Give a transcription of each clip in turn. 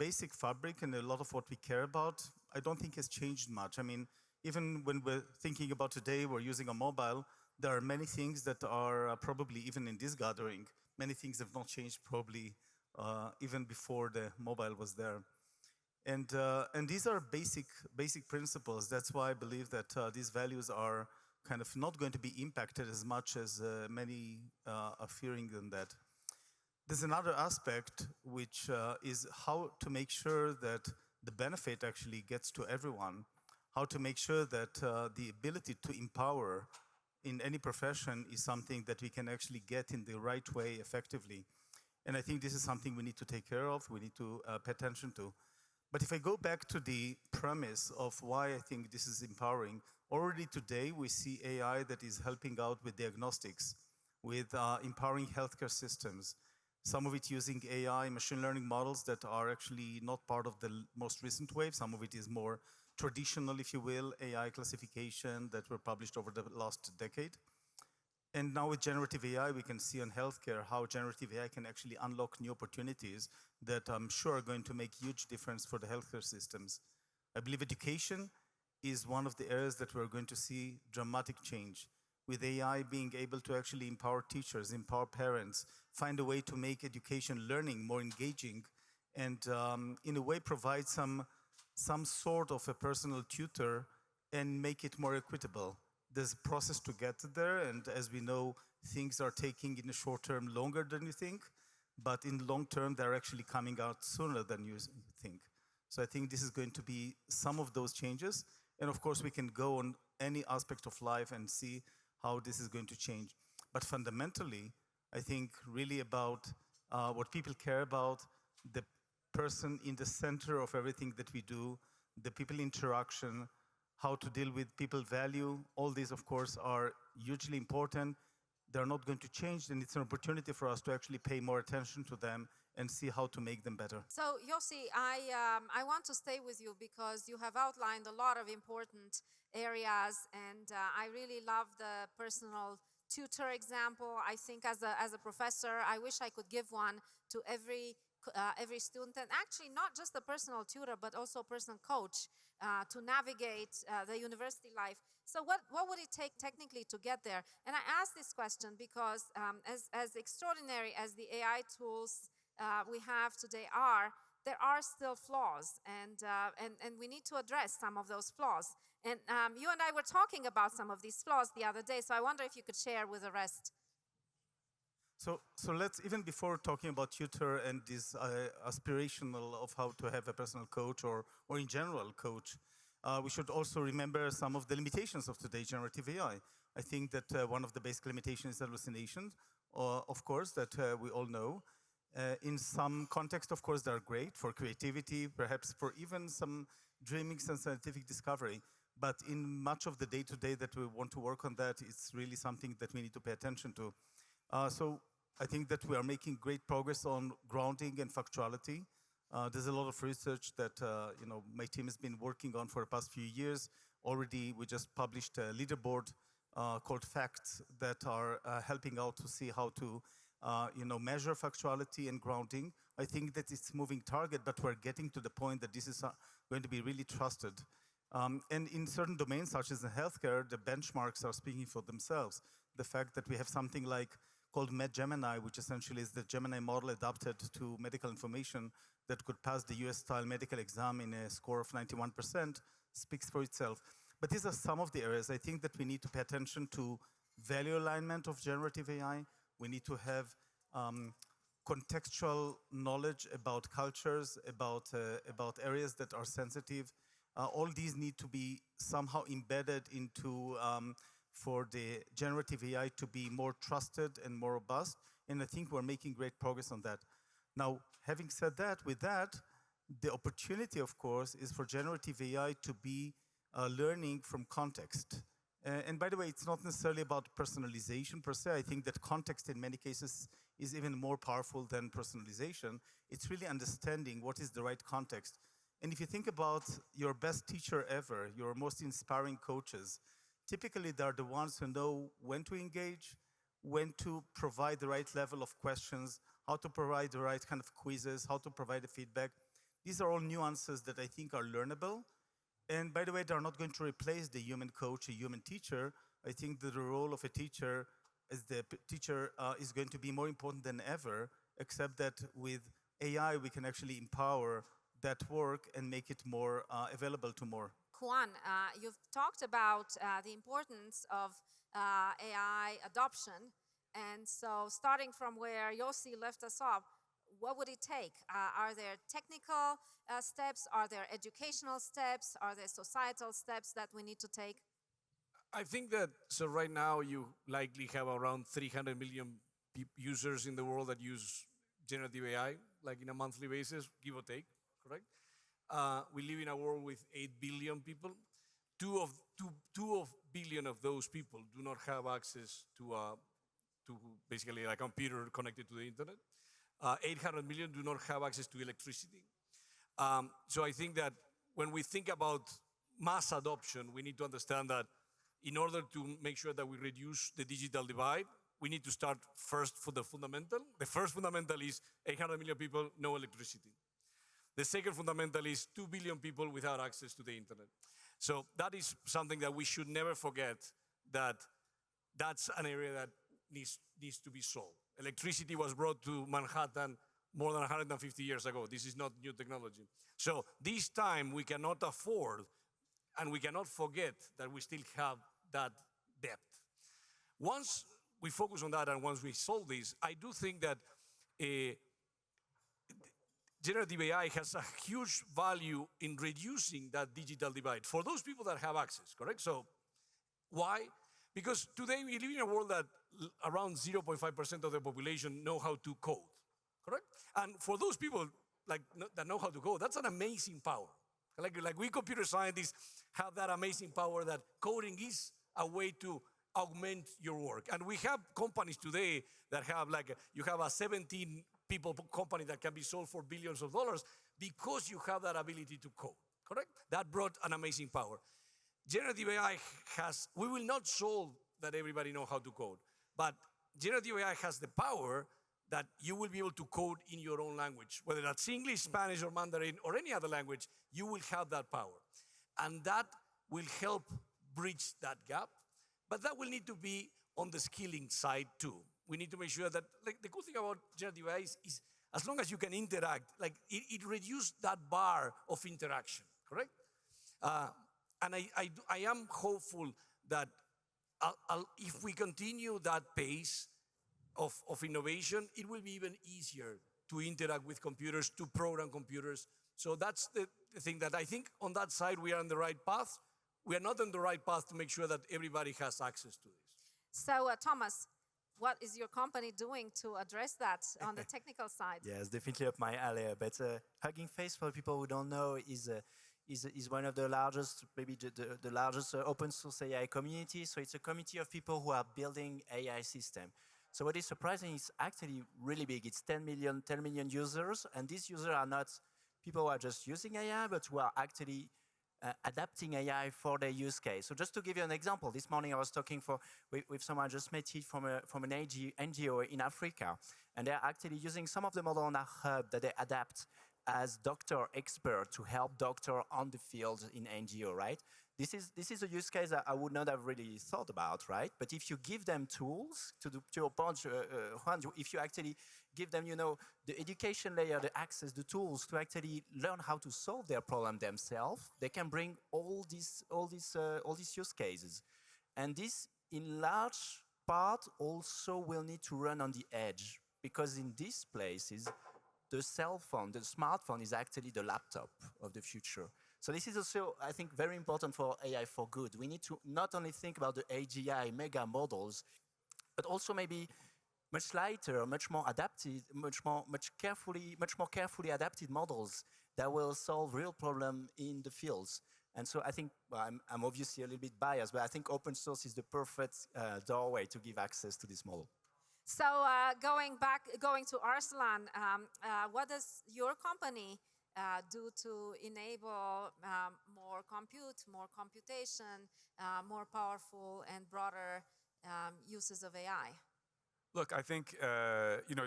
basic fabric and a lot of what we care about, I don't think has changed much. I mean, even when we're thinking about today, we're using a mobile, there are many things that are probably, even in this gathering, many things have not changed probably even before the mobile was there. And these are basic principles. That's why I believe that these values are kind of not going to be impacted as much as many are fearing than that. There's another aspect, which is how to make sure that the benefit actually gets to everyone, how to make sure that the ability to empower in any profession is something that we can actually get in the right way effectively. And I think this is something we need to take care of, we need to pay attention to. But if I go back to the premise of why I think this is empowering, already today we see AI that is helping out with diagnostics, with empowering healthcare systems. Some of it using AI, machine learning models that are actually not part of the most recent wave. Some of it is more traditional, if you will, AI classification that were published over the last decade. And now with generative AI, we can see on healthcare how generative AI can actually unlock new opportunities that I'm sure are going to make huge difference for the healthcare systems. I believe education is one of the areas that we're going to see dramatic change, with AI being able to actually empower teachers, empower parents, find a way to make education learning more engaging, and in a way provide some sort of a personal tutor and make it more equitable. There's a process to get there, and as we know, things are taking in the short term longer than you think, but in the long term, they're actually coming out sooner than you think. So I think this is going to be some of those changes, and of course we can go on any aspect of life and see how this is going to change. But fundamentally, I think really about what people care about, the person in the center of everything that we do, the people interaction, how to deal with people value, all these, of course, are hugely important. They're not going to change, and it's an opportunity for us to actually pay more attention to them and see how to make them better. So, Yossi, I want to stay with you because you have outlined a lot of important areas, and I really love the personal tutor example. I think as a professor, I wish I could give one to every student, and actually not just a personal tutor, but also a personal coach to navigate the university life. So what would it take technically to get there? And I ask this question because as extraordinary as the AI tools we have today are, there are still flaws, and we need to address some of those flaws. And you and I were talking about some of these flaws the other day, so I wonder if you could share with the rest. So let's, even before talking about tutor and this aspirational of how to have a personal coach or in general coach, we should also remember some of the limitations of today's generative AI. I think that one of the basic limitations is hallucinations, of course, that we all know. In some context, of course, they're great for creativity, perhaps for even some dreaming and scientific discovery. But in much of the day-to-day that we want to work on that, it's really something that we need to pay attention to. So I think that we are making great progress on grounding and factuality. There's a lot of research that my team has been working on for the past few years. Already, we just published a leaderboard called Facts that are helping out to see how to measure factuality and grounding. I think that it's a moving target, but we're getting to the point that this is going to be really trusted. And in certain domains, such as in healthcare, the benchmarks are speaking for themselves. The fact that we have something like called MedGemini, which essentially is the Gemini model adapted to medical information that could pass the US-style medical exam in a score of 91%, speaks for itself. But these are some of the areas I think that we need to pay attention to. Value alignment of generative AI. We need to have contextual knowledge about cultures, about areas that are sensitive. All these need to be somehow embedded into for the generative AI to be more trusted and more robust. And I think we're making great progress on that. Now, having said that, with that, the opportunity, of course, is for generative AI to be learning from context. And by the way, it's not necessarily about personalization per se. I think that context in many cases is even more powerful than personalization. It's really understanding what is the right context. And if you think about your best teacher ever, your most inspiring coaches, typically they're the ones who know when to engage, when to provide the right level of questions, how to provide the right kind of quizzes, how to provide the feedback. These are all nuances that I think are learnable. And by the way, they're not going to replace the human coach, a human teacher. I think that the role of a teacher as the teacher is going to be more important than ever, except that with AI, we can actually empower that work and make it more available to more. Juan, you've talked about the importance of AI adoption. And so starting from where Yossi left us off, what would it take? Are there technical steps? Are there educational steps? Are there societal steps that we need to take? I think that, so right now you likely have around 300 million users in the world that use generative AI, like in a monthly basis, give or take, correct? We live in a world with 8 billion people. Two billion of those people do not have access to basically a computer connected to the internet. 800 million do not have access to electricity. So I think that when we think about mass adoption, we need to understand that in order to make sure that we reduce the digital divide, we need to start first for the fundamental. The first fundamental is 800 million people, no electricity. The second fundamental is 2 billion people without access to the internet. So that is something that we should never forget, that that's an area that needs to be solved. Electricity was brought to Manhattan more than 150 years ago. This is not new technology. So this time we cannot afford and we cannot forget that we still have that depth. Once we focus on that and once we solve this, I do think that generative AI has a huge value in reducing that digital divide for those people that have access, correct? So why? Because today we live in a world that around 0.5% of the population know how to code, correct? And for those people that know how to code, that's an amazing power. Like we computer scientists have that amazing power that coding is a way to augment your work. And we have companies today that have you have a 17 people company that can be sold for billions of dollars because you have that ability to code, correct? That brought an amazing power. Generative AI we will not solve that everybody know how to code, but generative AI has the power that you will be able to code in your own language, whether that's English, Spanish, or Mandarin, or any other language, you will have that power. And that will help bridge that gap, but that will need to be on the skilling side too. We need to make sure that, the cool thing about generative AI is as long as you can interact, it reduces that bar of interaction, correct? And I am hopeful that if we continue that pace of innovation, it will be even easier to interact with computers, to program computers. So that's the thing that I think on that side we are on the right path. We are not on the right path to make sure that everybody has access to this. So Thomas, what is your company doing to address that on the technical side? Yeah, it's definitely up my alley. But Hugging Face, for people who don't know, is one of the largest, maybe the largest open source AI community. So it's a community of people who are building AI system. So what is surprising is actually really big. It's 10 million users, and these users are not people who are just using AI, but who are actually adapting AI for their use case. So just to give you an example, this morning I was talking with someone I just met from an NGO in Africa, and they're actually using some of the model on our hub that they adapt as doctor expert to help doctor on the field in NGO, right? This is a use case that I would not have really thought about, right? But if you give them tools, to your point, Juan, if you actually give them, the education layer, the access, the tools to actually learn how to solve their problem themselves, they can bring all these use cases. And this, in large part, also will need to run on the edge, because in these places, the cell phone, the smartphone is actually the laptop of the future. So this is also, I think, very important for AI for good. We need to not only think about the AGI mega models, but also maybe much lighter, much more adapted, much more carefully adapted models that will solve real problems in the fields. And so I think, well, I'm obviously a little bit biased, but I think open source is the perfect doorway to give access to this model. So going to Arsalan, what does your company do to enable more compute, more computation, more powerful and broader uses of AI? Look, I think,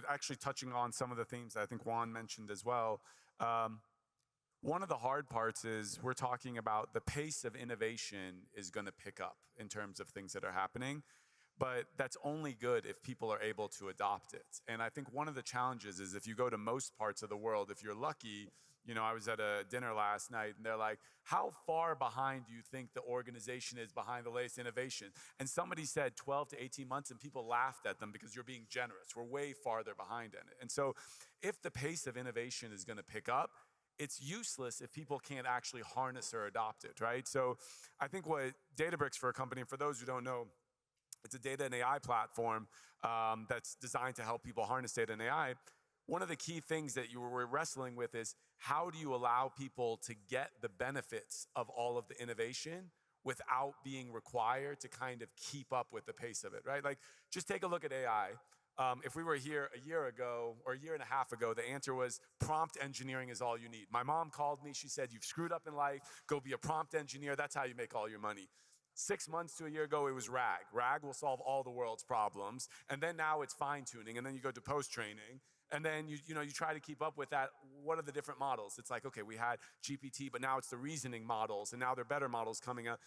actually touching on some of the themes that I think Juan mentioned as well, One of the hard parts is we're talking about the pace of innovation is going to pick up in terms of things that are happening, but that's only good if people are able to adopt it. And I think one of the challenges is if you go to most parts of the world, if you're lucky, I was at a dinner last night and they're like, how far behind do you think the organization is behind the latest innovation? And somebody said 12 to 18 months and people laughed at them because you're being generous. We're way farther behind in it. And so if the pace of innovation is going to pick up, it's useless if people can't actually harness or adopt it, right? So I think what Databricks for a company, and for those who don't know, it's a data and AI platform that's designed to help people harness data and AI. One of the key things that you were wrestling with is how do you allow people to get the benefits of all of the innovation without being required to kind of keep up with the pace of it, right? Like, just take a look at AI. If we were here a year ago or a year and a half ago, the answer was prompt engineering is all you need. My mom called me, she said, you've screwed up in life, go be a prompt engineer, that's how you make all your money. 6 months to a year ago, it was RAG. RAG will solve all the world's problems. And then now it's fine tuning. And then you go to post-training. And then you try to keep up with that. What are the different models? It's like, okay, we had GPT, but now it's the reasoning models. And now there are better models coming up.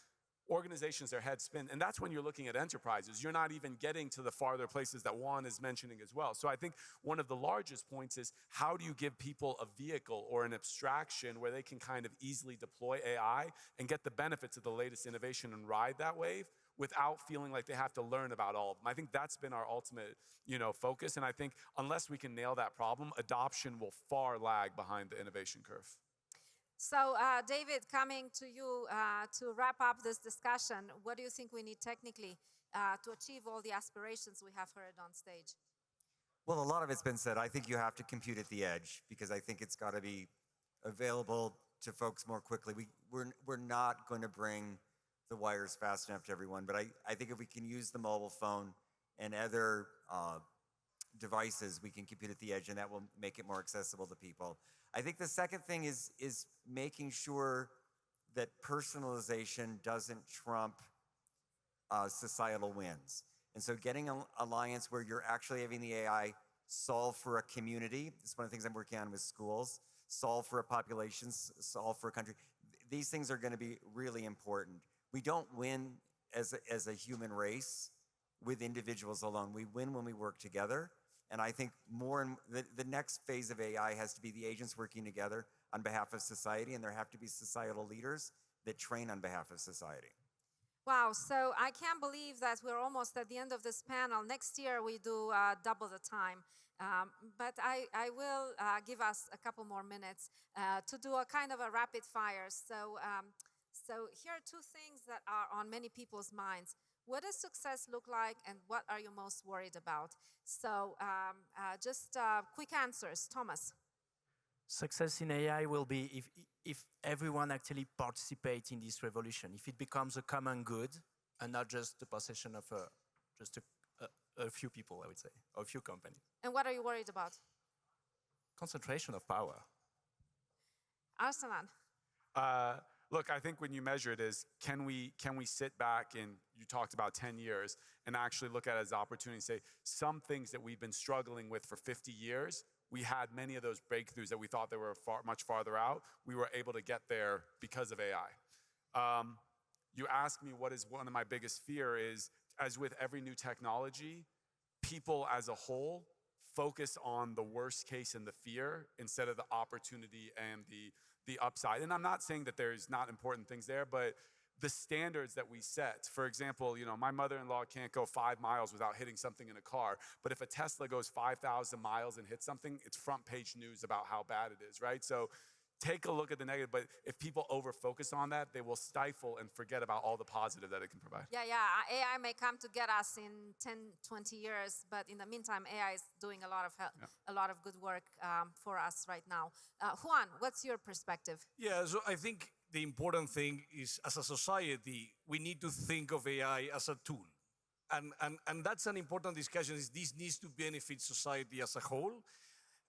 Organizations, their heads spin. And that's when you're looking at enterprises. You're not even getting to the farther places that Juan is mentioning as well. So I think one of the largest points is how do you give people a vehicle or an abstraction where they can kind of easily deploy AI and get the benefits of the latest innovation and ride that wave without feeling like they have to learn about all of them. I think that's been our ultimate, focus. And I think unless we can nail that problem, adoption will far lag behind the innovation curve. So, David, coming to you to wrap up this discussion, what do you think we need technically to achieve all the aspirations we have heard on stage? Well, a lot of it's been said. I think you have to compute at the edge because I think it's got to be available to folks more quickly. We're not going to bring the wires fast enough to everyone, but I think if we can use the mobile phone and other devices, we can compute at the edge, and that will make it more accessible to people. I think the second thing is making sure that personalization doesn't trump societal wins. And so getting an alliance where you're actually having the AI solve for a community, it's one of the things I'm working on with schools, solve for a population, solve for a country. These things are going to be really important. We don't win as a human race with individuals alone. We win when we work together. And I think the next phase of AI has to be the agents working together on behalf of society, and there have to be societal leaders that train on behalf of society. Wow, so I can't believe that we're almost at the end of this panel. Next year we do double the time. But I will give us a couple more minutes to do a kind of a rapid fire. So here are two things that are on many people's minds. What does success look like, and what are you most worried about? So just quick answers. Thomas. Success in AI will be if everyone actually participates in this revolution, if it becomes a common good and not just the possession of just a few people, I would say, or a few companies. And what are you worried about? Concentration of power. Arsalan. Look, I think when you measure it is, can we sit back and you talked about 10 years and actually look at it as an opportunity and say, some things that we've been struggling with for 50 years, we had many of those breakthroughs that we thought they were much farther out. We were able to get there because of AI. You ask me what is one of my biggest fear is, as with every new technology, people as a whole focus on the worst case and the fear instead of the opportunity and the upside. And I'm not saying that there's not important things there, but the standards that we set. For example, my mother-in-law can't go 5 miles without hitting something in a car. But if a Tesla goes 5,000 miles and hits something, it's front page news about how bad it is, right? So take a look at the negative, but if people over-focus on that, they will stifle and forget about all the positive that it can provide. Yeah. AI may come to get us in 10, 20 years, but in the meantime, AI is doing a lot of help, a lot of good work for us right now. Juan, what's your perspective? Yeah, so I think the important thing is, as a society, we need to think of AI as a tool. And that's an important discussion, is this needs to benefit society as a whole.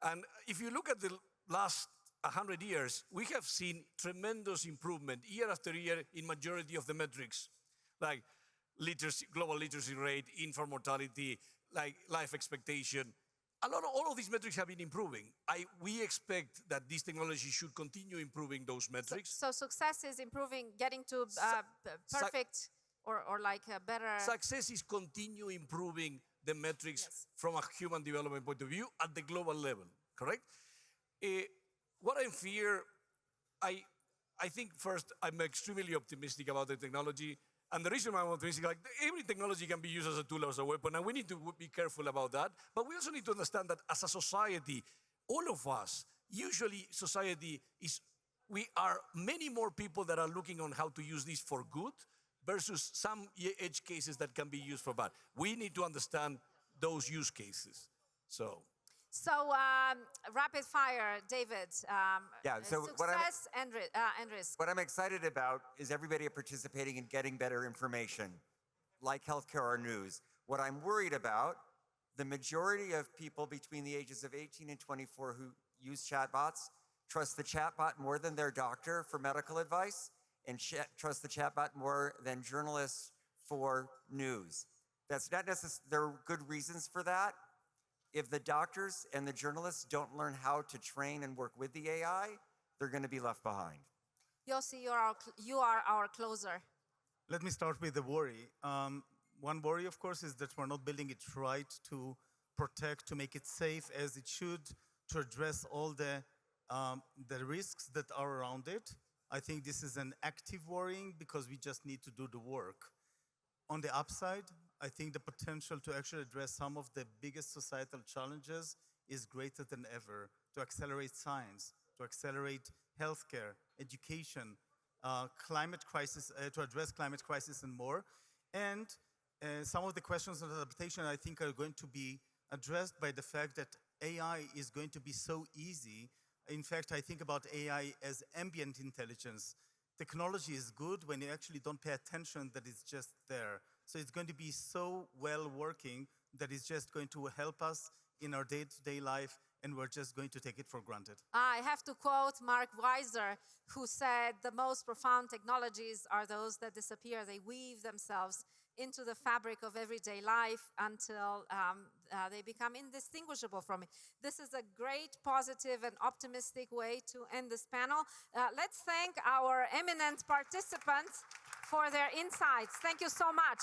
And if you look at the last 100 years, we have seen tremendous improvement year after year in majority of the metrics, like literacy, global literacy rate, infant mortality, like life expectation. all of these metrics have been improving. We expect that this technology should continue improving those metrics. So success is improving, getting to perfect or like a better. Success is continue improving the metrics Yes. from a human development point of view at the global level, correct? What I fear, I think first, I'm extremely optimistic about the technology. And the reason why I'm optimistic, like every technology can be used as a tool, as a weapon, and we need to be careful about that. But we also need to understand that as a society, all of us, usually society we are many more people that are looking on how to use this for good versus some edge cases that can be used for bad. We need to understand those use cases. So rapid fire, David. Yeah, so success and risk. What I'm excited about is everybody participating in getting better information, like healthcare or news. What I'm worried about, the majority of people between the ages of 18 and 24 who use chatbots trust the chatbot more than their doctor for medical advice and trust the chatbot more than journalists for news. That's not necessarily, there are good reasons for that. If the doctors and the journalists don't learn how to train and work with the AI, they're going to be left behind. Yossi, you are our closer. Let me start with the worry. One worry, of course, is that we're not building it right to protect, to make it safe as it should, to address all the risks that are around it. I think this is an active worrying because we just need to do the work. On the upside, I think the potential to actually address some of the biggest societal challenges is greater than ever, to accelerate science, to accelerate healthcare, education, climate crisis, to address climate crisis and more. And some of the questions on adaptation, I think, are going to be addressed by the fact that AI is going to be so easy. In fact, I think about AI as ambient intelligence. Technology is good when you actually don't pay attention that it's just there. So it's going to be so well working that it's just going to help us in our day-to-day life, and we're just going to take it for granted. I have to quote Mark Weiser, who said the most profound technologies are those that disappear. They weave themselves into the fabric of everyday life until they become indistinguishable from it. This is a great, positive, and optimistic way to end this panel. Let's thank our eminent participants for their insights. Thank you so much.